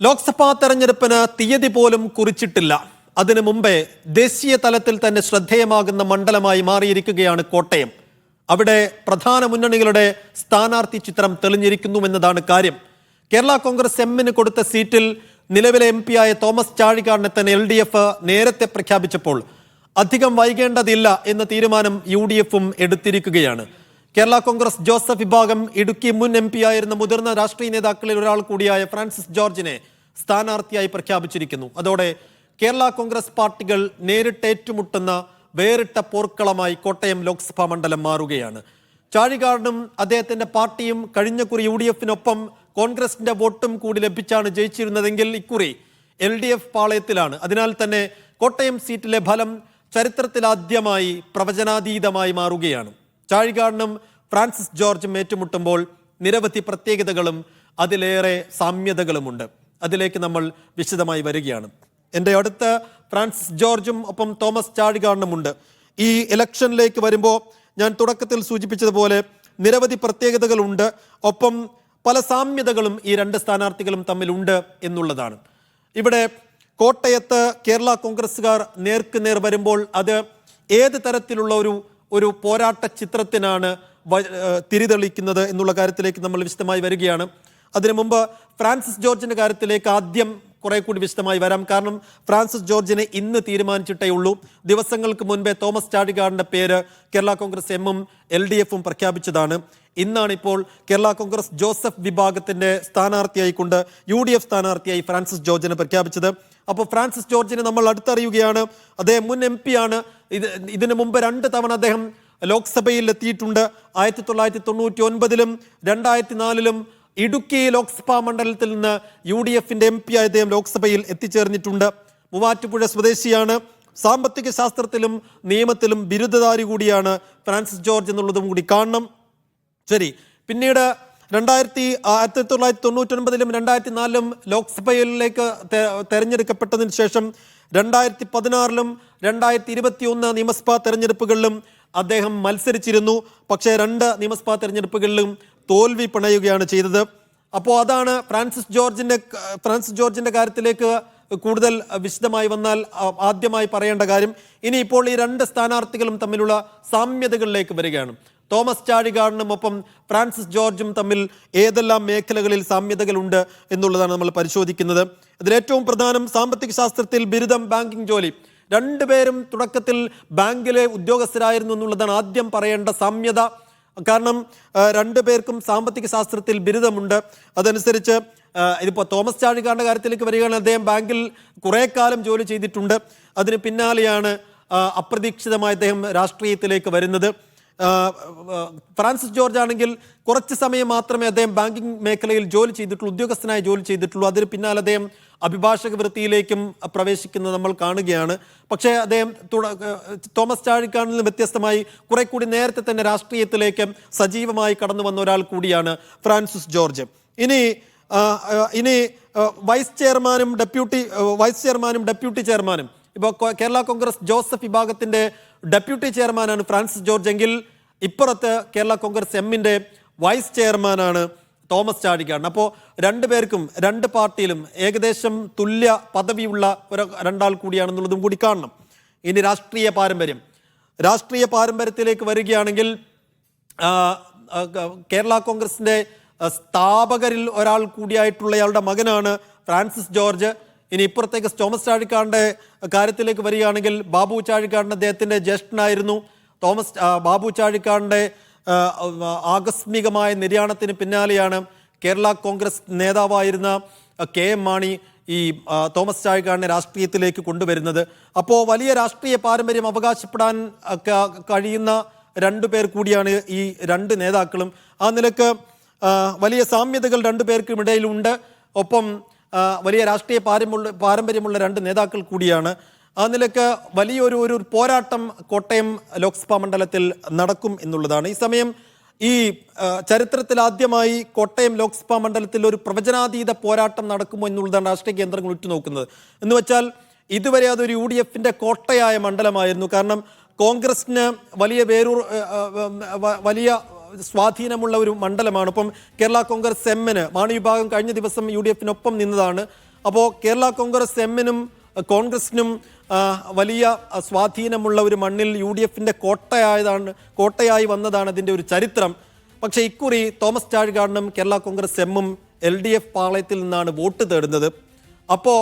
ലോക്സഭാ തെരഞ്ഞെടുപ്പിന് തീയതി പോലും കുറിച്ചിട്ടില്ല. അതിനു മുമ്പേ ദേശീയ തലത്തിൽ തന്നെ ശ്രദ്ധേയമാകുന്ന മണ്ഡലമായി മാറിയിരിക്കുകയാണ് കോട്ടയം. അവിടെ പ്രധാന മുന്നണികളുടെ സ്ഥാനാർത്ഥി ചിത്രം തെളിഞ്ഞിരിക്കുന്നു എന്നതാണ് കാര്യം. കേരള കോൺഗ്രസ് എമ്മിന് കൊടുത്ത സീറ്റിൽ നിലവിലെ MP ആയ തോമസ് ചാഴികാടനെ തന്നെ LDF നേരത്തെ പ്രഖ്യാപിച്ചപ്പോൾ അധികം വൈകേണ്ടതില്ല എന്ന തീരുമാനം UDFും എടുത്തിരിക്കുകയാണ്. കേരള കോൺഗ്രസ് ജോസഫ് വിഭാഗം ഇടുക്കി മുൻ MP ആയിരുന്ന മുതിർന്ന രാഷ്ട്രീയ നേതാക്കളിൽ ഒരാൾ കൂടിയായ ഫ്രാൻസിസ് ജോർജിനെ സ്ഥാനാർത്ഥിയായി പ്രഖ്യാപിച്ചിരിക്കുന്നു. അതോടെ കേരള കോൺഗ്രസ് പാർട്ടികൾ നേരിട്ട് ഏറ്റുമുട്ടുന്ന വേറിട്ട പോർക്കളമായി കോട്ടയം ലോക്സഭാ മണ്ഡലം മാറുകയാണ്. ചാഴികാടനും അദ്ദേഹത്തിന്റെ പാർട്ടിയും കഴിഞ്ഞ കുറി UDFിനൊപ്പം കോൺഗ്രസിന്റെ വോട്ടും കൂടി ലഭിച്ചാണ് ജയിച്ചിരുന്നതെങ്കിൽ ഇക്കുറി LDF പാളയത്തിലാണ്. അതിനാൽ തന്നെ കോട്ടയം സീറ്റിലെ ഫലം ചരിത്രത്തിലാദ്യമായി പ്രവചനാതീതമായി മാറുകയാണ്. ചാഴികാടനും ഫ്രാൻസിസ് ജോർജും ഏറ്റുമുട്ടുമ്പോൾ നിരവധി പ്രത്യേകതകളും അതിലേറെ സാമ്യതകളുമുണ്ട്. അതിലേക്ക് നമ്മൾ വിശദമായി വരികയാണ്. എൻ്റെ അടുത്ത് ഫ്രാൻസിസ് ജോർജും ഒപ്പം തോമസ് ചാഴികാടനുമുണ്ട്. ഈ ഇലക്ഷനിലേക്ക് വരുമ്പോൾ ഞാൻ തുടക്കത്തിൽ സൂചിപ്പിച്ചതുപോലെ നിരവധി പ്രത്യേകതകളുണ്ട്, ഒപ്പം പല സാമ്യതകളും ഈ രണ്ട് സ്ഥാനാർത്ഥികളും തമ്മിലുണ്ട് എന്നുള്ളതാണ്. ഇവിടെ കോട്ടയത്ത് കേരള കോൺഗ്രസ്സുകാർ നേർക്കുനേർ വരുമ്പോൾ അത് ഏത് തരത്തിലുള്ള ഒരു പോരാട്ട ചിത്രത്തിനാണ് തിരിതെളിക്കുന്നത് എന്നുള്ള കാര്യത്തിലേക്ക് നമ്മൾ വിശദമായി വരികയാണ്. അതിനു മുമ്പ് ഫ്രാൻസിസ് ജോർജിന്റെ കാര്യത്തിലേക്ക് ആദ്യം കുറെ കൂടി വിശദമായി വരാം. കാരണം ഫ്രാൻസിസ് ജോർജിനെ ഇന്ന് തീരുമാനിച്ചിട്ടേ ഉള്ളൂ. ദിവസങ്ങൾക്ക് മുൻപേ തോമസ് ചാഴികാടന്റെ പേര് കേരള കോൺഗ്രസ് എമ്മും LDFും പ്രഖ്യാപിച്ചതാണ്. ഇന്നാണ് ഇപ്പോൾ കേരള കോൺഗ്രസ് ജോസഫ് വിഭാഗത്തിന്റെ സ്ഥാനാർത്ഥിയായിക്കൊണ്ട് UDF സ്ഥാനാർത്ഥിയായി ഫ്രാൻസിസ് ജോർജിനെ പ്രഖ്യാപിച്ചത്. അപ്പോൾ ഫ്രാൻസിസ് ജോർജിനെ നമ്മൾ അടുത്തറിയുകയാണ്. അദ്ദേഹം മുൻ MP ആണ്. ഇതിനു മുമ്പ് 2 തവണ അദ്ദേഹം ലോക്സഭയിൽ എത്തിയിട്ടുണ്ട്. 1999-ലും 2004-ലും ഇടുക്കി ലോക്സഭാ മണ്ഡലത്തിൽ നിന്ന് UDFന്റെ MP ആയ അദ്ദേഹം ലോക്സഭയിൽ എത്തിച്ചേർന്നിട്ടുണ്ട്. മൂവാറ്റുപുഴ സ്വദേശിയാണ്. സാമ്പത്തിക ശാസ്ത്രത്തിലും നിയമത്തിലും ബിരുദധാരി കൂടിയാണ് ഫ്രാൻസിസ് ജോർജ് എന്നുള്ളതും കൂടി കാണണം. ശരി, പിന്നീട് 1999-ലും 2004-ലും ലോക്സഭയിലേക്ക് തെരഞ്ഞെടുക്കപ്പെട്ടതിന് ശേഷം 2016-ലും 2021 നിയമസഭാ തെരഞ്ഞെടുപ്പുകളിലും അദ്ദേഹം മത്സരിച്ചിരുന്നു. പക്ഷേ 2 നിയമസഭാ തെരഞ്ഞെടുപ്പുകളിലും തോൽവി പിണയുകയാണ് ചെയ്തത്. അപ്പോൾ അതാണ് ഫ്രാൻസിസ് ജോർജിന്റെ കാര്യത്തിലേക്ക് കൂടുതൽ വിശദമായി വന്നാൽ ആദ്യമായി പറയേണ്ട കാര്യം. ഇനിയിപ്പോൾ ഈ 2 സ്ഥാനാർത്ഥികളും തമ്മിലുള്ള സാമ്യതകളിലേക്ക് വരികയാണ്. തോമസ് ചാഴികാടനും ഒപ്പം ഫ്രാൻസിസ് ജോർജും തമ്മിൽ ഏതെല്ലാം മേഖലകളിൽ സാമ്യതകളുണ്ട് എന്നുള്ളതാണ് നമ്മൾ പരിശോധിക്കുന്നത്. ഇതിലേറ്റവും പ്രധാനം സാമ്പത്തിക ശാസ്ത്രത്തിൽ ബിരുദം, ബാങ്കിംഗ് ജോലി. 2 പേരും തുടക്കത്തിൽ ബാങ്കിലെ ഉദ്യോഗസ്ഥരായിരുന്നു എന്നുള്ളതാണ് ആദ്യം പറയേണ്ട സാമ്യത. കാരണം 2 പേർക്കും സാമ്പത്തിക ശാസ്ത്രത്തിൽ ബിരുദമുണ്ട്. അതനുസരിച്ച് ഇതിപ്പോൾ തോമസ് ചാഴികാടന്റെ കാര്യത്തിലേക്ക് വരികയാണെങ്കിൽ അദ്ദേഹം ബാങ്കിൽ കുറേ കാലം ജോലി ചെയ്തിട്ടുണ്ട്. അതിന് പിന്നാലെയാണ് അപ്രതീക്ഷിതമായി അദ്ദേഹം രാഷ്ട്രീയത്തിലേക്ക് വരുന്നത്. ഫ്രാൻസിസ് ജോർജ് ആണെങ്കിൽ കുറച്ച് സമയം മാത്രമേ അദ്ദേഹം ബാങ്കിങ് മേഖലയിൽ ജോലി ചെയ്തിട്ടുള്ളൂ, ഉദ്യോഗസ്ഥനായി ജോലി ചെയ്തിട്ടുള്ളൂ. അതിന് പിന്നാലെ അദ്ദേഹം അഭിഭാഷക വൃത്തിയിലേക്കും പ്രവേശിക്കുന്നത് നമ്മൾ കാണുകയാണ്. പക്ഷേ അദ്ദേഹം തോമസ് ചാഴികാടനിൽ നിന്ന് വ്യത്യസ്തമായി കുറെ കൂടി നേരത്തെ തന്നെ രാഷ്ട്രീയത്തിലേക്ക് സജീവമായി കടന്നു വന്ന ഒരാൾ കൂടിയാണ് ഫ്രാൻസിസ് ജോർജ്. ഇനി വൈസ് ചെയർമാനും ഡെപ്യൂട്ടി ചെയർമാനും ഇപ്പോൾ കേരള കോൺഗ്രസ് ജോസഫ് വിഭാഗത്തിന്റെ ഡെപ്യൂട്ടി ചെയർമാനാണ് ഫ്രാൻസിസ് ജോർജ് എങ്കിൽ ഇപ്പുറത്ത് കേരള കോൺഗ്രസ് എമ്മിന്റെ വൈസ് ചെയർമാനാണ് തോമസ് ചാഴികാടൻ. അപ്പോൾ 2 പേർക്കും 2 പാർട്ടിയിലും ഏകദേശം തുല്യ പദവിയുള്ള രണ്ടാൾ കൂടിയാണെന്നുള്ളതും കൂടി കാണണം. ഇനി രാഷ്ട്രീയ പാരമ്പര്യത്തിലേക്ക് വരികയാണെങ്കിൽ കേരള കോൺഗ്രസിന്റെ സ്ഥാപകരിൽ ഒരാൾ കൂടിയായിട്ടുള്ളയാളുടെ മകനാണ് ഫ്രാൻസിസ് ജോർജ്. ഇനി ഇപ്പുറത്തേക്ക് തോമസ് ചാഴികാടന്റെ കാര്യത്തിലേക്ക് വരികയാണെങ്കിൽ ബാബു ചാഴികാടൻ അദ്ദേഹത്തിന്റെ ജ്യേഷ്ഠനായിരുന്നു. ബാബു ചാഴികാടന്റെ ആകസ്മികമായ നിര്യാണത്തിന് പിന്നാലെയാണ് കേരള കോൺഗ്രസ് നേതാവായിരുന്ന KM മാണി ഈ തോമസ് ചാഴികാടനെ രാഷ്ട്രീയത്തിലേക്ക് കൊണ്ടുവരുന്നത്. അപ്പോൾ വലിയ രാഷ്ട്രീയ പാരമ്പര്യം അവകാശപ്പെടാൻ കഴിയുന്ന 2 പേർ കൂടിയാണ് ഈ 2 നേതാക്കളും. ആ നിലക്ക് വലിയ സാമ്യതകൾ 2 പേർക്കും ഇടയിലുണ്ട്. ഒപ്പം വലിയ രാഷ്ട്രീയ പാരമ്പര്യമുള്ള 2 നേതാക്കൾ കൂടിയാണ്. ആ നിലക്ക് വലിയൊരു പോരാട്ടം കോട്ടയം ലോക്സഭാ മണ്ഡലത്തിൽ നടക്കും എന്നുള്ളതാണ്. ഈ സമയം ഈ ചരിത്രത്തിൽ ആദ്യമായി കോട്ടയം ലോക്സഭാ മണ്ഡലത്തിൽ ഒരു പ്രവചനാതീത പോരാട്ടം നടക്കുമോ എന്നുള്ളതാണ് രാഷ്ട്രീയ കേന്ദ്രങ്ങൾ ഉറ്റുനോക്കുന്നത്. എന്ന് വെച്ചാൽ ഇതുവരെ അതൊരു UDFന്റെ കോട്ടയായ മണ്ഡലമായിരുന്നു. കാരണം കോൺഗ്രസിന് വലിയ സ്വാധീനമുള്ള ഒരു മണ്ഡലമാണ്. ഇപ്പം കേരള കോൺഗ്രസ് എമ്മിന് മാണി വിഭാഗം കഴിഞ്ഞ ദിവസം UDF-നൊപ്പം നിന്നതാണ്. അപ്പോൾ കേരള കോൺഗ്രസ് എമ്മിനും കോൺഗ്രസിനും വലിയ സ്വാധീനമുള്ള ഒരു മണ്ണിൽ UDF-ന്റെ കോട്ടയായി വന്നതാണ് അതിൻ്റെ ഒരു ചരിത്രം. പക്ഷേ ഇക്കുറി തോമസ് ചാഴികാടനും കേരള കോൺഗ്രസ് എമ്മും LDF പാളയത്തിൽ നിന്നാണ് വോട്ട് തേടുന്നത്. അപ്പോൾ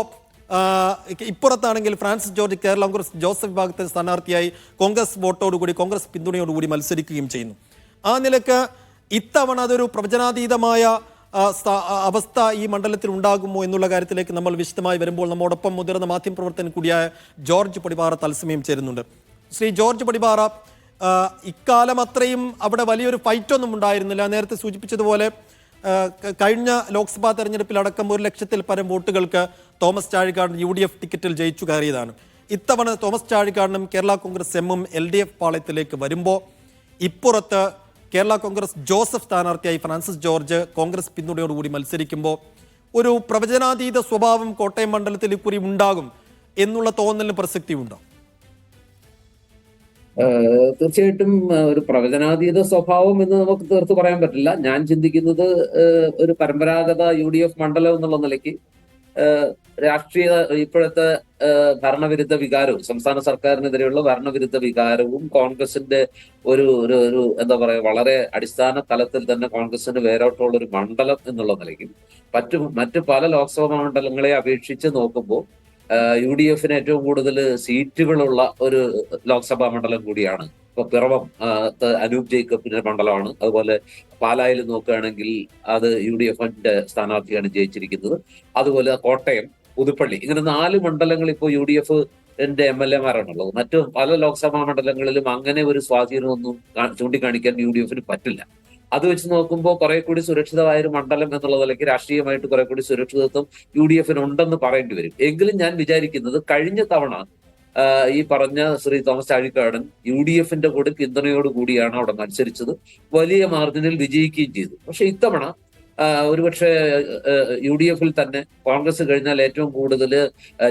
ഇപ്പുറത്താണെങ്കിൽ ഫ്രാൻസിസ് ജോർജ് കേരള കോൺഗ്രസ് ജോസഫ് വിഭാഗത്തെ സ്ഥാനാർത്ഥിയായി കോൺഗ്രസ് വോട്ടോടുകൂടി, കോൺഗ്രസ് പിന്തുണയോടുകൂടി മത്സരിക്കുകയും ചെയ്യുന്നു. ആ നിലക്ക് ഇത്തവണ അതൊരു പ്രവചനാതീതമായ അവസ്ഥ ഈ മണ്ഡലത്തിൽ ഉണ്ടാകുമോ എന്നുള്ള കാര്യത്തിലേക്ക് നമ്മൾ വിശദമായി വരുമ്പോൾ നമ്മോടൊപ്പം മുതിർന്ന മാധ്യമപ്രവർത്തകൻ കൂടിയായ ജോർജ് പടിപാറ തത്സമയം ചേരുന്നുണ്ട്. ശ്രീ ജോർജ് പടിപാറ, ഇക്കാലം അത്രയും അവിടെ വലിയൊരു ഫൈറ്റൊന്നും ഉണ്ടായിരുന്നില്ല. നേരത്തെ സൂചിപ്പിച്ചതുപോലെ കഴിഞ്ഞ ലോക്സഭാ തെരഞ്ഞെടുപ്പിലടക്കം 1 ലക്ഷത്തിൽ പരം വോട്ടുകൾക്ക് തോമസ് ചാഴികാടൻ UDF ടിക്കറ്റിൽ ജയിച്ചു കയറിയതാണ്. ഇത്തവണ തോമസ് ചാഴികാടനും കേരള കോൺഗ്രസ് എമ്മും LDF പാളയത്തിലേക്ക് വരുമ്പോൾ ഇപ്പുറത്ത് കേരള കോൺഗ്രസ് ജോസഫ് സ്ഥാനാർത്ഥിയായി ഫ്രാൻസിസ് ജോർജ് കോൺഗ്രസ് പിന്തുണയോടുകൂടി മത്സരിക്കുമ്പോൾ ഒരു പ്രവചനാതീത സ്വഭാവം കോട്ടയം മണ്ഡലത്തിൽ ഇക്കുറി ഉണ്ടാകും എന്നുള്ള തോന്നലിന് പ്രസക്തിയുണ്ടോ? തീർച്ചയായിട്ടും ഒരു പ്രവചനാതീത സ്വഭാവം എന്ന് നമുക്ക് തീർത്ത് പറയാൻ പറ്റില്ല. ഞാൻ ചിന്തിക്കുന്നത് ഒരു പരമ്പരാഗത UDF മണ്ഡലം എന്നുള്ള നിലയ്ക്ക് രാഷ്ട്രീയ ഇപ്പോഴത്തെ ഭരണവിരുദ്ധ വികാരവും സംസ്ഥാന സർക്കാരിനെതിരെയുള്ള ഭരണവിരുദ്ധ വികാരവും കോൺഗ്രസിന്റെ ഒരു ഒരു എന്താ പറയുക വളരെ അടിസ്ഥാന തലത്തിൽ തന്നെ കോൺഗ്രസിന് വേരോട്ടമുള്ള ഒരു മണ്ഡലം എന്നുള്ള നിലയ്ക്കും മറ്റു പല ലോക്സഭാ മണ്ഡലങ്ങളെ അപേക്ഷിച്ച് നോക്കുമ്പോൾ UDF-ന് ഏറ്റവും കൂടുതൽ സീറ്റുകളുള്ള ഒരു ലോക്സഭാ മണ്ഡലം കൂടിയാണ്. ഇപ്പൊ പിറവം അനൂപ് ജേക്കബിന്റെ മണ്ഡലമാണ്. അതുപോലെ പാലായിൽ നോക്കുകയാണെങ്കിൽ അത് UDF-ന്റെ സ്ഥാനാർത്ഥിയാണ് ജയിച്ചിരിക്കുന്നത്. അതുപോലെ കോട്ടയം, പുതുപ്പള്ളി, ഇങ്ങനെ 4 മണ്ഡലങ്ങൾ ഇപ്പോൾ UDF-ന്റെ MLA-മാരാണുള്ളത്. മറ്റു പല ലോക്സഭാ മണ്ഡലങ്ങളിലും അങ്ങനെ ഒരു സ്വാധീനമൊന്നും ചൂണ്ടിക്കാണിക്കാൻ UDF-ന് പറ്റില്ല. അത് വെച്ച് നോക്കുമ്പോൾ കുറെ കൂടി സുരക്ഷിതമായ ഒരു മണ്ഡലം എന്നുള്ള നിലയ്ക്ക് രാഷ്ട്രീയമായിട്ട് കുറെ കൂടി സുരക്ഷിതത്വം UDF-ന് ഉണ്ടെന്ന് പറയേണ്ടി വരും. എങ്കിലും ഞാൻ വിചാരിക്കുന്നത് കഴിഞ്ഞ തവണ ഈ പറഞ്ഞ ശ്രീ തോമസ് ചാഴികാടൻ UDF-ന്റെ കൂടി പിന്തുണയോടുകൂടിയാണ് അവിടെ മത്സരിച്ചത്. വലിയ മാർജിനിൽ വിജയിക്കുകയും ചെയ്തു. പക്ഷെ ഇത്തവണ ഒരുപക്ഷെ UDF-ൽ തന്നെ കോൺഗ്രസ് കഴിഞ്ഞാൽ ഏറ്റവും കൂടുതൽ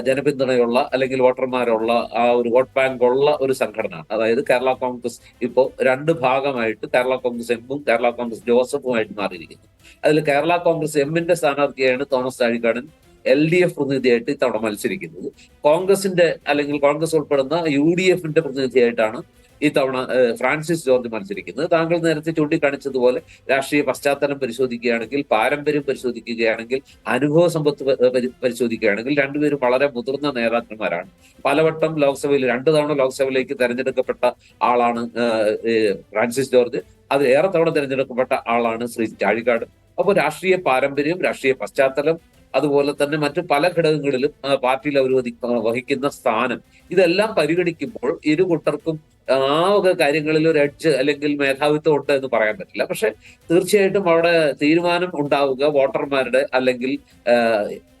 ജനപിന്തുണയുള്ള അല്ലെങ്കിൽ വോട്ടർമാരുള്ള ആ ഒരു വോട്ട് ബാങ്ക് ഉള്ള ഒരു സംഘടന, അതായത് കേരള കോൺഗ്രസ് ഇപ്പോൾ 2 ഭാഗമായിട്ട് കേരള കോൺഗ്രസ് എമ്മും കേരള കോൺഗ്രസ് ജോസഫുമായിട്ട് മാറിയിരിക്കുന്നു. അതിൽ കേരള കോൺഗ്രസ് എമ്മിന്റെ സ്ഥാനാർത്ഥിയാണ് തോമസ് ചാഴികാടൻ LDF പ്രതിനിധിയായിട്ട് ഇത്തവണ മത്സരിക്കുന്നത്. കോൺഗ്രസിന്റെ അല്ലെങ്കിൽ കോൺഗ്രസ് ഉൾപ്പെടുന്ന UDF-ന്റെ പ്രതിനിധിയായിട്ടാണ് ഇത്തവണ ഫ്രാൻസിസ് ജോർജ് മത്സരിക്കുന്നത്. താങ്കൾ നേരത്തെ ചൂണ്ടിക്കാണിച്ചതുപോലെ രാഷ്ട്രീയ പശ്ചാത്തലം പരിശോധിക്കുകയാണെങ്കിൽ, പാരമ്പര്യം പരിശോധിക്കുകയാണെങ്കിൽ, അനുഭവ സമ്പത്ത് പരിശോധിക്കുകയാണെങ്കിൽ രണ്ടുപേരും വളരെ മുതിർന്ന നേതാക്കന്മാരാണ്. പലവട്ടം ലോക്സഭയിൽ 2 തവണ ലോക്സഭയിലേക്ക് തെരഞ്ഞെടുക്കപ്പെട്ട ആളാണ് ഫ്രാൻസിസ് ജോർജ്. അത് ഏറെ തവണ തെരഞ്ഞെടുക്കപ്പെട്ട ആളാണ് ശ്രീ ചാഴികാടൻ. അപ്പോൾ രാഷ്ട്രീയ പാരമ്പര്യം, രാഷ്ട്രീയ പശ്ചാത്തലം, അതുപോലെ തന്നെ മറ്റു പല ഘടകങ്ങളിലും പാർട്ടിയിൽ അവർ വഹിക്കുന്ന സ്ഥാനം, ഇതെല്ലാം പരിഗണിക്കുമ്പോൾ ഇരു കൂട്ടർക്കും ആ കാര്യങ്ങളിൽ ഒരു എഡ്ജ് അല്ലെങ്കിൽ മേധാവിത്വം ഉണ്ട് എന്ന് പറയാൻ പറ്റില്ല. പക്ഷെ തീർച്ചയായിട്ടും അവിടെ തീരുമാനം ഉണ്ടാവുക വോട്ടർമാരുടെ, അല്ലെങ്കിൽ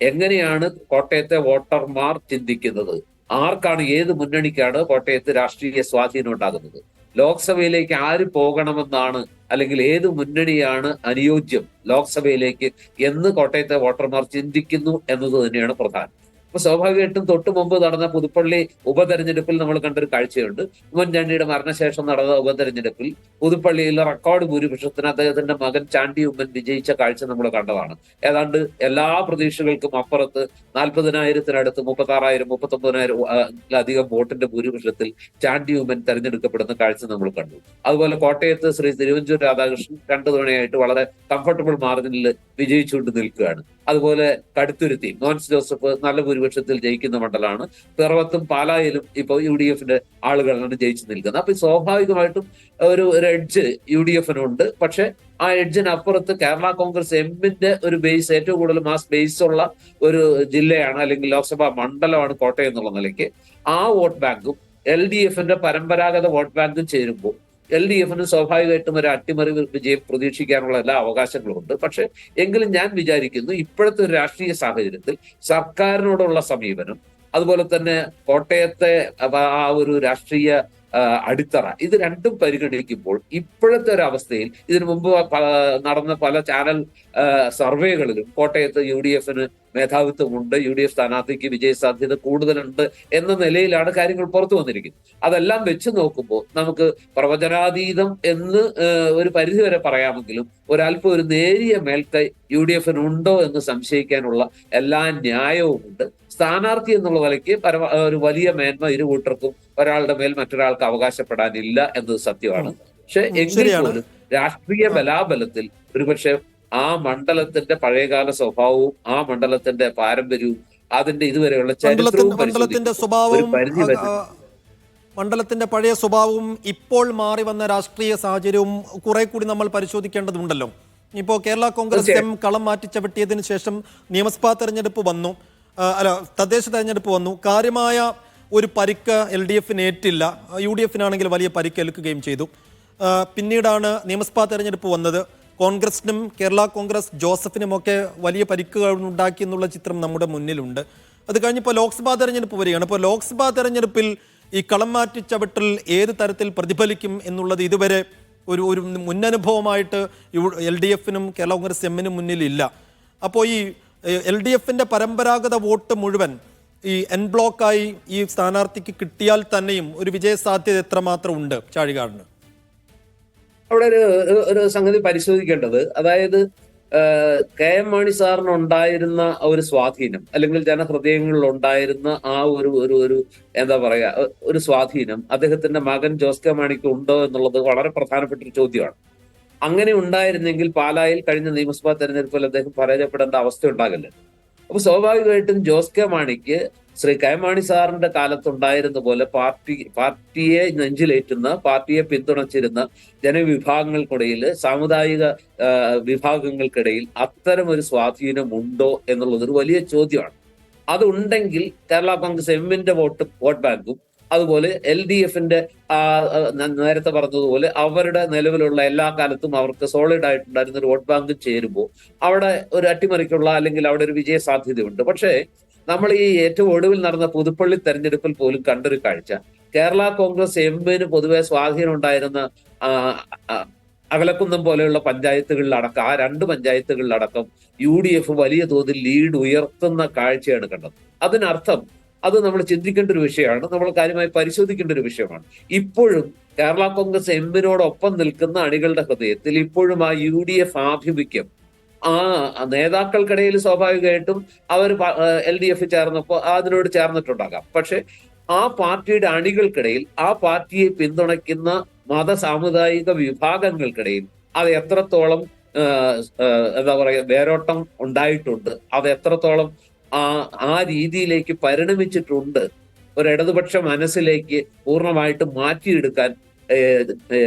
എങ്ങനെയാണ് കോട്ടയത്തെ വോട്ടർമാർ ചിന്തിക്കുന്നത്, ആർക്കാണ്, ഏത് മുന്നണിക്കാണ് കോട്ടയത്ത് രാഷ്ട്രീയ സ്വാധീനം ഉണ്ടാകുന്നത്, ലോക്സഭയിലേക്ക് ആര് പോകണമെന്നാണ്, അല്ലെങ്കിൽ ഏത് മുന്നണിയാണ് അനുയോജ്യം ലോക്സഭയിലേക്ക് എന്ന് കോട്ടയത്തെ വോട്ടർമാർ ചിന്തിക്കുന്നു എന്നത് തന്നെയാണ് പ്രധാനം. അപ്പൊ സ്വാഭാവികമായിട്ടും തൊട്ടു മുമ്പ് നടന്ന പുതുപ്പള്ളി ഉപതെരഞ്ഞെടുപ്പിൽ നമ്മൾ കണ്ടൊരു കാഴ്ചയുണ്ട്. ഉമ്മൻചാണ്ടിയുടെ മരണശേഷം നടന്ന ഉപതെരഞ്ഞെടുപ്പിൽ പുതുപ്പള്ളിയിൽ റെക്കോർഡ് ഭൂരിപക്ഷത്തിന് അദ്ദേഹത്തിന്റെ മകൻ ചാണ്ടി ഉമ്മൻ വിജയിച്ച കാഴ്ച നമ്മൾ കണ്ടതാണ്. ഏതാണ്ട് എല്ലാ പ്രതീക്ഷകൾക്കും അപ്പുറത്ത് 40,000-നടുത്ത് 36,000, 39,000 വോട്ടിന്റെ ഭൂരിപക്ഷത്തിൽ ചാണ്ടി ഉമ്മൻ തെരഞ്ഞെടുക്കപ്പെടുന്ന കാഴ്ച നമ്മൾ കണ്ടു. അതുപോലെ കോട്ടയത്ത് ശ്രീ തിരുവഞ്ചൂർ രാധാകൃഷ്ണൻ 2 തവണയായിട്ട് വളരെ കംഫർട്ടബിൾ മാർജിനിൽ വിജയിച്ചുകൊണ്ട് നിൽക്കുകയാണ്. അതുപോലെ കടുത്തുരുത്തി മോൻസ് ജോസഫ് നല്ല ഭൂരിപക്ഷത്തിൽ ജയിക്കുന്ന മണ്ഡലമാണ്. പിറവത്തും പാലായിലും ഇപ്പോൾ UDF-ന്റെ ആളുകളാണ് ജയിച്ചു നിൽക്കുന്നത്. അപ്പൊ സ്വാഭാവികമായിട്ടും ഒരു എഡ്ജ് UDF-നുണ്ട്. പക്ഷെ ആ എഡ്ജിനപ്പുറത്ത് കേരള കോൺഗ്രസ് എമ്മിന്റെ ഒരു ബേസ്, ഏറ്റവും കൂടുതൽ മാസ് ബേസ് ഉള്ള ഒരു ജില്ലയാണ് അല്ലെങ്കിൽ ലോക്സഭാ മണ്ഡലമാണ് കോട്ടയം എന്നുള്ള നിലയ്ക്ക് ആ വോട്ട് ബാങ്കും LDF-ന്റെ പരമ്പരാഗത വോട്ട് ബാങ്കും ചേരുമ്പോൾ LDF-ന് സ്വാഭാവികമായിട്ടും ഒരു അട്ടിമറി വിജയം പ്രതീക്ഷിക്കാനുള്ള എല്ലാ അവകാശങ്ങളും ഉണ്ട്. പക്ഷെ എങ്കിലും ഞാൻ വിചാരിക്കുന്നു ഇപ്പോഴത്തെ ഒരു രാഷ്ട്രീയ സാഹചര്യത്തിൽ സർക്കാരിനോടുള്ള സമീപനം, അതുപോലെ തന്നെ കോട്ടയത്തെ ആ ഒരു രാഷ്ട്രീയ അടിത്തറ, ഇത് രണ്ടും പരിഗണിക്കുമ്പോൾ ഇപ്പോഴത്തെ ഒരു അവസ്ഥയിൽ, ഇതിനു മുമ്പ് നടന്ന പല ചാനൽ സർവേകളിലും കോട്ടയത്ത് UDF-ന് മേധാവിത്വമുണ്ട്, UDF സ്ഥാനാർത്ഥിക്ക് വിജയ സാധ്യത കൂടുതലുണ്ട് എന്ന നിലയിലാണ് കാര്യങ്ങൾ പുറത്തു വന്നിരിക്കുന്നത്. അതെല്ലാം വെച്ച് നോക്കുമ്പോൾ നമുക്ക് പ്രവചനാതീതം എന്ന് ഒരു പരിധിവരെ പറയാമെങ്കിലും ഒരല്പം ഒരു നേരിയ മേൽക്കൈ UDF-നുണ്ടോ എന്ന് സംശയിക്കാനുള്ള എല്ലാ ന്യായവുമുണ്ട്. സ്ഥാനാർത്ഥി എന്നുള്ള നിലയ്ക്ക് ഒരു വലിയ മേന്മ ഇരു കൂട്ടർക്കും ഒരാളുടെ മേൽ മറ്റൊരാൾക്ക് അവകാശപ്പെടാനില്ല എന്നത് സത്യമാണ്. പക്ഷെ എങ്കിൽ പോലും രാഷ്ട്രീയ ബലാബലത്തിൽ ഒരുപക്ഷെ ആ മണ്ഡലത്തിന്റെ പഴയകാല സ്വഭാവവും ആ മണ്ഡലത്തിന്റെ പാരമ്പര്യവും അതിന്റെ ഇതുവരെയുള്ള ചരിത്രവും മണ്ഡലത്തിന്റെ പഴയ സ്വഭാവവും ഇപ്പോൾ മാറി വന്ന രാഷ്ട്രീയ സാഹചര്യവും കുറെ കൂടി നമ്മൾ പരിശോധിക്കേണ്ടതുണ്ടല്ലോ. ഇപ്പോൾ കേരള കോൺഗ്രസ് എം കളം മാറ്റി ചവിട്ടിയതിനു ശേഷം നിയമസഭാ തെരഞ്ഞെടുപ്പ് വന്നു, തദ്ദേശ തെരഞ്ഞെടുപ്പ് വന്നു. കാര്യമായ ഒരു പരിക്ക് LDF-ന് ഏറ്റില്ല, UDF-നാണെങ്കിൽ വലിയ പരിക്കേൽക്കുകയും ചെയ്തു. പിന്നീടാണ് നിയമസഭാ തെരഞ്ഞെടുപ്പ് വന്നത്. കോൺഗ്രസിനും കേരള കോൺഗ്രസ് ജോസഫിനുമൊക്കെ വലിയ പരിക്കുകൾ ഉണ്ടാക്കി എന്നുള്ള ചിത്രം നമ്മുടെ മുന്നിലുണ്ട്. അത് കഴിഞ്ഞപ്പോൾ ലോക്സഭാ തെരഞ്ഞെടുപ്പ് വരികയാണ്. ഇപ്പോൾ ലോക്സഭാ തെരഞ്ഞെടുപ്പിൽ ഈ കളം മാറ്റി ചവിട്ടൽ ഏത് തരത്തിൽ പ്രതിഫലിക്കും എന്നുള്ളത് ഇതുവരെ ഒരു മുന്നനുഭവമായിട്ട് LDF-നും കേരള കോൺഗ്രസ് എമ്മിനും മുന്നിലില്ല. അപ്പോൾ ഈ LDF-ന്റെ പരമ്പരാഗത വോട്ട് മുഴുവൻ ഈ എൻ ബ്ലോക്കായി ഈ സ്ഥാനാർത്ഥിക്ക് കിട്ടിയാൽ തന്നെയും ഒരു വിജയ സാധ്യത എത്രമാത്രം ഉണ്ട് ചാഴികാടന്? അവിടെ ഒരു സംഗതി പരിശോധിക്കേണ്ടത്, അതായത് KM മാണി സാറിന് ഉണ്ടായിരുന്ന ഒരു സ്വാധീനം, അല്ലെങ്കിൽ ജനഹൃദയങ്ങളിൽ ഉണ്ടായിരുന്ന ആ ഒരു എന്താ പറയാ ഒരു സ്വാധീനം അദ്ദേഹത്തിന്റെ മകൻ ജോസ് കെ മാണിക്ക് ഉണ്ടോ എന്നുള്ളത് വളരെ പ്രധാനപ്പെട്ട ഒരു ചോദ്യമാണ്. അങ്ങനെ ഉണ്ടായിരുന്നെങ്കിൽ പാലായിൽ കഴിഞ്ഞ നിയമസഭാ തെരഞ്ഞെടുപ്പിൽ അദ്ദേഹം പരാജയപ്പെടേണ്ട അവസ്ഥ ഉണ്ടാകില്ല. അപ്പൊ സ്വാഭാവികമായിട്ടും ജോസ് കെ മാണിക്ക് ശ്രീ KM മാണി സാറിന്റെ കാലത്തുണ്ടായിരുന്ന പോലെ പാർട്ടിയെ നെഞ്ചിലേറ്റുന്ന, പാർട്ടിയെ പിന്തുണച്ചിരുന്ന ജനവിഭാഗങ്ങൾക്കിടയിൽ, സാമുദായിക വിഭാഗങ്ങൾക്കിടയിൽ അത്തരം ഒരു സ്വാധീനം ഉണ്ടോ എന്നുള്ളത് ഒരു വലിയ ചോദ്യമാണ്. അതുണ്ടെങ്കിൽ കേരള കോൺഗ്രസ് എമ്മിന്റെ വോട്ട് ബാങ്കും അതുപോലെ LDF-ന്റെ നേരത്തെ പറഞ്ഞതുപോലെ അവരുടെ നിലവിലുള്ള എല്ലാ കാലത്തും അവർക്ക് സോളിഡ് ആയിട്ടുണ്ടായിരുന്ന ഒരു വോട്ട് ബാങ്ക് ചേരുമ്പോൾ അവിടെ ഒരു അട്ടിമറിക്കുള്ള അല്ലെങ്കിൽ അവിടെ ഒരു വിജയ സാധ്യതയുണ്ട്. പക്ഷേ നമ്മൾ ഈ ഏറ്റവും ഒടുവിൽ നടന്ന പുതുപ്പള്ളി തെരഞ്ഞെടുപ്പിൽ പോലും കണ്ടൊരു കാഴ്ച, കേരള കോൺഗ്രസ് എമ്മിന് പൊതുവെ സ്വാധീനം ഉണ്ടായിരുന്ന അകലക്കുന്നം പോലെയുള്ള പഞ്ചായത്തുകളിലടക്കം, ആ 2 പഞ്ചായത്തുകളിലടക്കം UDF വലിയ തോതിൽ ലീഡ് ഉയർത്തുന്ന കാഴ്ചയാണ് കണ്ടത്. അതിനർത്ഥം അത് നമ്മൾ ചിന്തിക്കേണ്ട ഒരു വിഷയമാണ്, നമ്മൾ കാര്യമായി പരിശോധിക്കേണ്ട ഒരു വിഷയമാണ്. ഇപ്പോഴും കേരള കോൺഗ്രസ് എമ്മിനോടൊപ്പം നിൽക്കുന്ന അണികളുടെ ഹൃദയത്തിൽ ഇപ്പോഴും ആ UDF ആഭിമുഖ്യം ആ നേതാക്കൾക്കിടയിൽ സ്വാഭാവികമായിട്ടും അവർ LDF ചേർന്നപ്പോൾ അതിനോട് ചേർന്നിട്ടുണ്ടാകാം. പക്ഷെ ആ പാർട്ടിയുടെ അണികൾക്കിടയിൽ, ആ പാർട്ടിയെ പിന്തുണയ്ക്കുന്ന സാമുദായിക വിഭാഗങ്ങൾക്കിടയിൽ അത് എത്രത്തോളം എന്താ പറയുക വേരോട്ടം ഉണ്ടായിട്ടുണ്ട്, അത് എത്രത്തോളം ആ രീതിയിലേക്ക് പരിണമിച്ചിട്ടുണ്ട്, ഒരു ഇടതുപക്ഷ മനസ്സിലേക്ക് പൂർണ്ണമായിട്ട് മാറ്റിയെടുക്കാൻ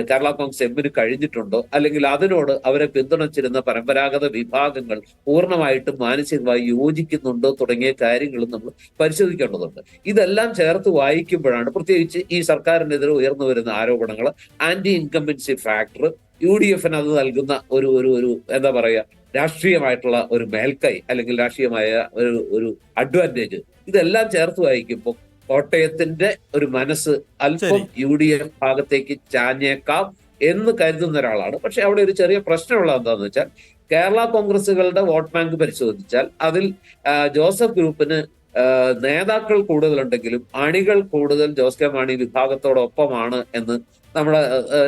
കേരള കോൺഗ്രസ് എമ്മിന് കഴിഞ്ഞിട്ടുണ്ടോ, അല്ലെങ്കിൽ അതിനോട് അവരെ പിന്തുണച്ചിരുന്ന പരമ്പരാഗത വിഭാഗങ്ങൾ പൂർണ്ണമായിട്ടും മാനസികമായി യോജിക്കുന്നുണ്ടോ തുടങ്ങിയ കാര്യങ്ങളും നമ്മൾ പരിശോധിക്കേണ്ടതുണ്ട്. ഇതെല്ലാം ചേർത്ത് വായിക്കുമ്പോഴാണ് പ്രത്യേകിച്ച് ഈ സർക്കാരിനെതിരെ ഉയർന്നു വരുന്ന ആരോപണങ്ങൾ, ആന്റി ഇൻകംബൻസി ഫാക്ടർ, UDF-ന് അത് നൽകുന്ന ഒരു എന്താ പറയുക രാഷ്ട്രീയമായിട്ടുള്ള ഒരു മേൽക്കൈ അല്ലെങ്കിൽ രാഷ്ട്രീയമായ ഒരു അഡ്വാൻറ്റേജ്, ഇതെല്ലാം ചേർത്ത് വായിക്കുമ്പോൾ കോട്ടയത്തിന്റെ ഒരു മനസ്സ് അല്പം UDF ഭാഗത്തേക്ക് ചാഞ്ഞേക്കാം എന്ന് കരുതുന്ന ഒരാളാണ്. പക്ഷെ അവിടെ ഒരു ചെറിയ പ്രശ്നമുള്ളത് എന്താണെന്ന് വെച്ചാൽ, കേരള കോൺഗ്രസുകളുടെ വോട്ട് ബാങ്ക് പരിശോധിച്ചാൽ അതിൽ ജോസഫ് ഗ്രൂപ്പിന് നേതാക്കൾ കൂടുതലുണ്ടെങ്കിലും അണികൾ കൂടുതൽ ജോസ് കെ മാണി വിഭാഗത്തോടൊപ്പമാണ് എന്ന് നമ്മുടെ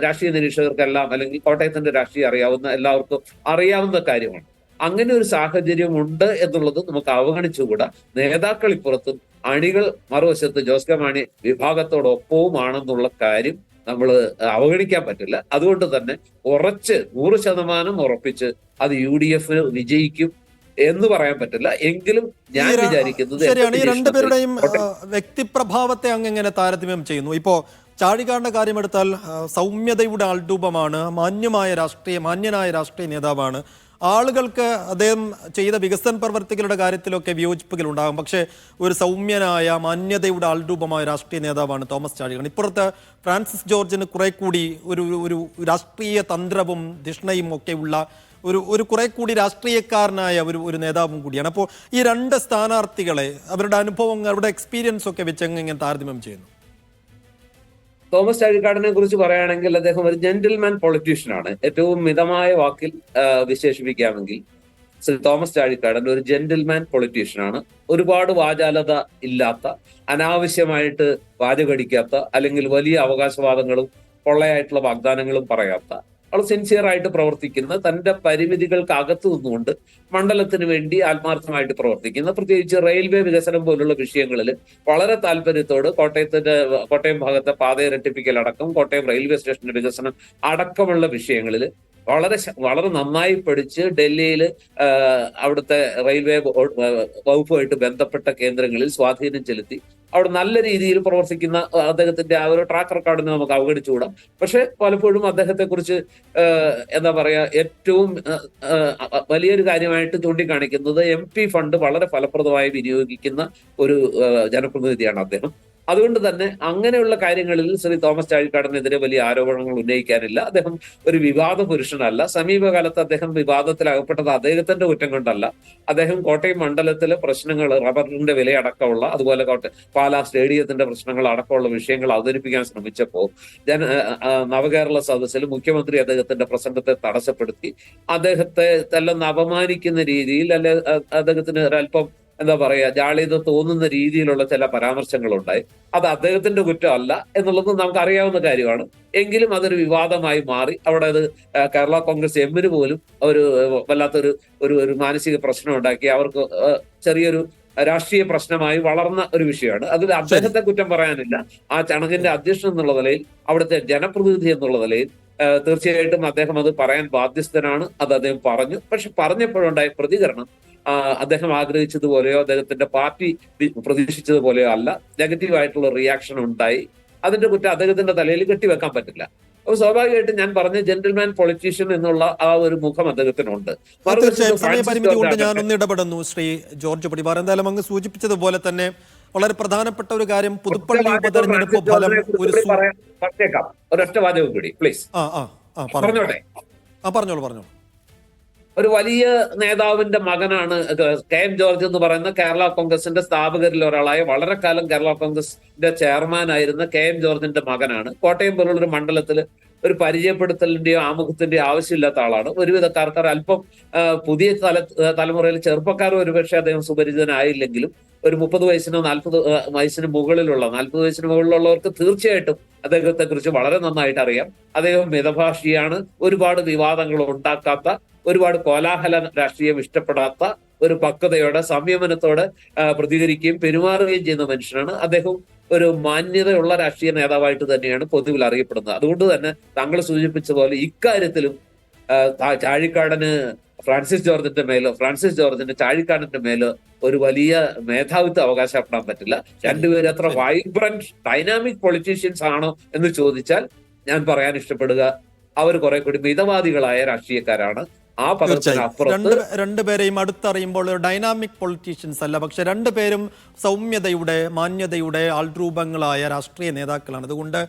രാഷ്ട്രീയ നിരീക്ഷകർക്കെല്ലാം, അല്ലെങ്കിൽ കോട്ടയത്തിന്റെ രാഷ്ട്രീയം അറിയാവുന്ന എല്ലാവർക്കും അറിയാവുന്ന കാര്യമാണ്. അങ്ങനെ ഒരു സാഹചര്യം ഉണ്ട് എന്നുള്ളത് നമുക്ക് അവഗണിച്ചുകൂടാ. നേതാക്കൾ ഇപ്പുറത്തും അണികൾ മറുവശത്ത് ജോസ് കെ മാണി വിഭാഗത്തോടൊപ്പവുമാണെന്നുള്ള കാര്യം നമ്മൾ അവഗണിക്കാൻ പറ്റില്ല. അതുകൊണ്ട് തന്നെ 100% ഉറപ്പിച്ച് അത് UDF വിജയിക്കും എന്ന് പറയാൻ പറ്റില്ല. എങ്കിലും ഞാൻ വിചാരിക്കുന്നത് ശരിയാണ്. ഈ രണ്ടുപേരുടെയും വ്യക്തിപ്രഭാവത്തെ അങ്ങനെ താരതമ്യം ചെയ്യുന്നു. ഇപ്പോ ചാഴികാടന്റെ കാര്യമെടുത്താൽ സൗമ്യതയുടെ ആൾരൂപമാണ്, മാന്യനായ രാഷ്ട്രീയ നേതാവാണ്. ആളുകൾക്ക് അദ്ദേഹം ചെയ്ത വികസന പ്രവർത്തികളുടെ കാര്യത്തിലൊക്കെ വിയോജിപ്പുകൾ ഉണ്ടാകും. പക്ഷേ ഒരു സൗമ്യനായ മാന്യതയുടെ ആൾരൂപമായ രാഷ്ട്രീയ നേതാവാണ് തോമസ് ചാഴികാടൻ. ഇപ്പുറത്ത് ഫ്രാൻസിസ് ജോർജിന് കുറെ കൂടി ഒരു രാഷ്ട്രീയ തന്ത്രവും ധിഷ്ണയും ഒക്കെ ഉള്ള ഒരു കുറെ കൂടി രാഷ്ട്രീയക്കാരനായ ഒരു നേതാവും കൂടിയാണ്. അപ്പോൾ ഈ 2 സ്ഥാനാർത്ഥികളെ അവരുടെ അനുഭവങ്ങൾ, അവരുടെ എക്സ്പീരിയൻസ് ഒക്കെ വെച്ച് എങ്ങനെ താരതമ്യം ചെയ്യുന്നു? തോമസ് ചാഴികാടനെ കുറിച്ച് പറയുകയാണെങ്കിൽ അദ്ദേഹം ഒരു ജെന്റിൽമാൻ പൊളിറ്റീഷ്യനാണ്. ഏറ്റവും മിതമായ വാക്കിൽ വിശേഷിപ്പിക്കാമെങ്കിൽ ശ്രീ തോമസ് ചാഴിക്കാടൻ ഒരു ജെന്റിൽമാൻ പൊളിറ്റീഷ്യനാണ്. ഒരുപാട് വാചാലത ഇല്ലാത്ത, അനാവശ്യമായിട്ട് വാചകടിക്കാത്ത, അല്ലെങ്കിൽ വലിയ അവകാശവാദങ്ങളും പൊള്ളയായിട്ടുള്ള വാഗ്ദാനങ്ങളും പറയാത്ത, അവൾ സിൻസിയർ ആയിട്ട് പ്രവർത്തിക്കുന്ന, തന്റെ പരിമിതികൾക്ക് അകത്തു നിന്നുകൊണ്ട് മണ്ഡലത്തിന് വേണ്ടി ആത്മാർത്ഥമായിട്ട് പ്രവർത്തിക്കുന്ന, പ്രത്യേകിച്ച് റെയിൽവേ വികസനം പോലുള്ള വിഷയങ്ങളിൽ വളരെ താല്പര്യത്തോട് കോട്ടയം ഭാഗത്തെ പാത ഇരട്ടിപ്പിക്കൽ അടക്കം, കോട്ടയം റെയിൽവേ സ്റ്റേഷന്റെ വികസനം അടക്കമുള്ള വിഷയങ്ങളിൽ വളരെ നന്നായി പഠിച്ച് ഡൽഹിയിൽ അവിടുത്തെ റെയിൽവേ വകുപ്പുമായിട്ട് ബന്ധപ്പെട്ട കേന്ദ്രങ്ങളിൽ സ്വാധീനം ചെലുത്തി അവിടെ നല്ല രീതിയിൽ പ്രവർത്തിക്കുന്ന അദ്ദേഹത്തിന്റെ ആ ഒരു ട്രാക്ക് റെക്കോർഡിനെ നമുക്ക് അവഗണിച്ചുകൂടാം. പക്ഷെ പലപ്പോഴും അദ്ദേഹത്തെ കുറിച്ച് എന്താ പറയാ, ഏറ്റവും വലിയൊരു കാര്യമായിട്ട് ചൂണ്ടിക്കാണിക്കുന്നത് MP ഫണ്ട് വളരെ ഫലപ്രദമായി വിനിയോഗിക്കുന്ന ഒരു ജനപ്രതിനിധിയാണ് അദ്ദേഹം. അതുകൊണ്ട് തന്നെ അങ്ങനെയുള്ള കാര്യങ്ങളിൽ ശ്രീ തോമസ് ചാഴിക്കാടനെതിരെ വലിയ ആരോപണങ്ങൾ ഉന്നയിക്കാനില്ല. അദ്ദേഹം ഒരു വിവാദ പുരുഷനല്ല. സമീപകാലത്ത് അദ്ദേഹം വിവാദത്തിൽ അകപ്പെട്ടത് അദ്ദേഹത്തിന്റെ കുറ്റം കൊണ്ടല്ല. അദ്ദേഹം കോട്ടയം മണ്ഡലത്തിലെ പ്രശ്നങ്ങൾ, റബ്ബറിന്റെ വിലയടക്കമുള്ള, അതുപോലെ പാലാ സ്റ്റേഡിയത്തിന്റെ പ്രശ്നങ്ങൾ അടക്കമുള്ള വിഷയങ്ങൾ അവതരിപ്പിക്കാൻ ശ്രമിച്ചപ്പോൾ നവകേരള സദസ്സിൽ മുഖ്യമന്ത്രി അദ്ദേഹത്തിന്റെ പ്രസംഗത്തെ തടസ്സപ്പെടുത്തി അദ്ദേഹത്തെ തെല്ലെന്ന് അപമാനിക്കുന്ന രീതിയിൽ, അല്ലെ അദ്ദേഹത്തിന് ഒരല്പം എന്താ പറയാ ജാള്യത തോന്നുന്ന രീതിയിലുള്ള ചില പരാമർശങ്ങളുണ്ടായി. അത് അദ്ദേഹത്തിന്റെ കുറ്റമല്ല എന്നുള്ളത് നമുക്ക് അറിയാവുന്ന കാര്യമാണ്. എങ്കിലും അതൊരു വിവാദമായി മാറി. അവിടെ അത് കേരള കോൺഗ്രസ് എമ്മിന് പോലും ഒരു വല്ലാത്തൊരു ഒരു മാനസിക പ്രശ്നം ഉണ്ടാക്കി. അവർക്ക് ചെറിയൊരു രാഷ്ട്രീയ പ്രശ്നമായി വളർന്ന ഒരു വിഷയമാണ്. അതിൽ അദ്ദേഹത്തെ കുറ്റം പറയാനില്ല. ആ ചടങ്ങിന്റെ അധ്യക്ഷൻ എന്നുള്ള നിലയിൽ, അവിടുത്തെ ജനപ്രതിനിധി എന്നുള്ള നിലയിൽ തീർച്ചയായിട്ടും അദ്ദേഹം അത് പറയാൻ ബാധ്യസ്ഥനാണ്. അത് അദ്ദേഹം പറഞ്ഞു. പക്ഷെ പറഞ്ഞപ്പോഴുണ്ടായ പ്രതികരണം അദ്ദേഹം ആഗ്രഹിച്ചതുപോലെയോ അദ്ദേഹത്തിന്റെ പാർട്ടി പ്രതീക്ഷിച്ചതുപോലെയോ അല്ല. നെഗറ്റീവായിട്ടുള്ള റിയാക്ഷൻ ഉണ്ടായി. അതിന്റെ കുറ്റം അദ്ദേഹത്തിന്റെ തലയിൽ കെട്ടിവെക്കാൻ പറ്റില്ല. അപ്പൊ സ്വാഭാവികമായിട്ടും ഞാൻ പറഞ്ഞ ജെന്റിൽമാൻ പൊളിറ്റീഷ്യൻ എന്നുള്ള ആ ഒരു മുഖം അദ്ദേഹത്തിനുണ്ട്. സമയപരിമിതി കൊണ്ട് ഞാൻ ഒന്ന് ഇടപെടുന്നു. ശ്രീ ജോർജ് പടിവാർ, എന്തായാലും അങ്ങ് സൂചിപ്പിച്ചതുപോലെ തന്നെ വളരെ പ്രധാനപ്പെട്ട ഒരു കാര്യം, പുതുപ്പള്ളി ഉപതെരഞ്ഞെടുപ്പ് ഫലം പറഞ്ഞേക്കാം. ഒരൊറ്റ വാചകം കൂടി പ്ലീസ്. പറഞ്ഞോട്ടെ. പറഞ്ഞോളൂ. ഒരു വലിയ നേതാവിന്റെ മകനാണ് KM ജോർജ് എന്ന് പറയുന്ന കേരള കോൺഗ്രസിന്റെ സ്ഥാപകരിൽ ഒരാളായ, വളരെ കാലം കേരള കോൺഗ്രസിന്റെ ചെയർമാൻ ആയിരുന്ന KM ജോർജിന്റെ മകനാണ്. കോട്ടയം പോലുള്ളൊരു മണ്ഡലത്തിൽ ഒരു പരിചയപ്പെടുത്തലിന്റെയോ ആമുഖത്തിന്റെയോ ആവശ്യമില്ലാത്ത ആളാണ്. ഒരുവിധക്കാർക്ക് അല്പം പുതിയ തലമുറയിൽ ചെറുപ്പക്കാരും ഒരുപക്ഷെ അദ്ദേഹം സുപരിചിതനായില്ലെങ്കിലും ഒരു 30 വയസ്സിനോ 40 വയസ്സിന് മുകളിലുള്ള 40 വയസ്സിന് മുകളിലുള്ളവർക്ക് തീർച്ചയായിട്ടും അദ്ദേഹത്തെ കുറിച്ച് വളരെ നന്നായിട്ട് അറിയാം. അദ്ദേഹം മിതഭാഷിയാണ്. ഒരുപാട് വിവാദങ്ങൾ ഉണ്ടാക്കാത്ത, ഒരുപാട് കോലാഹല രാഷ്ട്രീയം ഇഷ്ടപ്പെടാത്ത, ഒരു പക്വതയോടെ സംയമനത്തോടെ പ്രതികരിക്കുകയും പെരുമാറുകയും ചെയ്യുന്ന മനുഷ്യനാണ്. അദ്ദേഹം ഒരു മാന്യതയുള്ള രാഷ്ട്രീയ നേതാവായിട്ട് തന്നെയാണ് പൊതുവിൽ അറിയപ്പെടുന്നത്. അതുകൊണ്ട് തന്നെ താങ്കൾ സൂചിപ്പിച്ച പോലെ ഇക്കാര്യത്തിലും ചാഴിക്കാടന് ഫ്രാൻസിസ് ജോർജിന്റെ ചാഴിക്കാടന്റെ മേലോ ഒരു വലിയ മേധാവിത്വം അവകാശപ്പെടാൻ പറ്റില്ല. രണ്ടുപേരും അത്ര വൈബ്രന്റ് ഡൈനാമിക് പൊളിറ്റീഷ്യൻസ് ആണോ എന്ന് ചോദിച്ചാൽ ഞാൻ പറയാൻ ഇഷ്ടപ്പെടുക അവർ കുറെ കൂടി മിതവാദികളായ രാഷ്ട്രീയക്കാരാണ്. ആ പദത്തിനപ്പുറത്ത് രണ്ടുപേരെയും അടുത്തറിയുമ്പോൾ ഡൈനാമിക് പൊളിറ്റീഷ്യൻസ് അല്ല, പക്ഷെ രണ്ടുപേരും സൗമ്യതയുടെ, മാന്യതയുടെ ആൾരൂപങ്ങളായ രാഷ്ട്രീയ നേതാക്കളാണ്. അതുകൊണ്ട്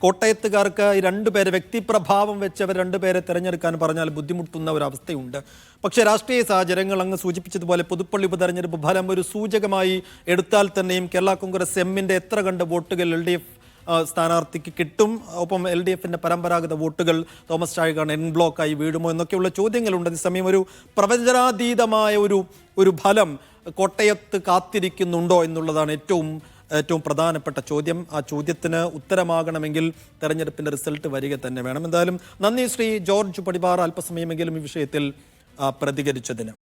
കോട്ടയത്തുകാർക്ക് ഈ രണ്ടുപേരെ വ്യക്തിപ്രഭാവം വെച്ച് അവർ രണ്ടുപേരെ തിരഞ്ഞെടുക്കാൻ പറഞ്ഞാൽ ബുദ്ധിമുട്ടുന്ന ഒരവസ്ഥയുണ്ട്. പക്ഷേ രാഷ്ട്രീയ സാഹചര്യങ്ങൾ അങ്ങ് സൂചിപ്പിച്ചതുപോലെ പൊതുപ്പള്ളി ഉപതെരഞ്ഞെടുപ്പ് ഫലം ഒരു സൂചകമായി എടുത്താൽ തന്നെയും കേരള കോൺഗ്രസ് എമ്മിൻ്റെ എത്ര കണ്ട് വോട്ടുകൾ LDF സ്ഥാനാർത്ഥിക്ക് കിട്ടും, ഒപ്പം LDFിൻ്റെ പരമ്പരാഗത വോട്ടുകൾ തോമസ് ചാഴിക്കാടൻ എൻ ബ്ലോക്കായി വീഴുമോ എന്നൊക്കെയുള്ള ചോദ്യങ്ങളുണ്ട്. അതേസമയം ഒരു പ്രവചനാതീതമായ ഒരു ഫലം കോട്ടയത്ത് കാത്തിരിക്കുന്നുണ്ടോ എന്നുള്ളതാണ് ഏറ്റവും പ്രധാനപ്പെട്ട ചോദ്യം. ആ ചോദ്യത്തിന് ഉത്തരമാകണമെങ്കിൽ തെരഞ്ഞെടുപ്പിൻ്റെ റിസൾട്ട് വരിക തന്നെ വേണം. എന്തായാലും നന്ദി ശ്രീ ജോർജ് പടിവാർ, അല്പസമയമെങ്കിലും ഈ വിഷയത്തിൽ പ്രതികരിച്ചതിന്.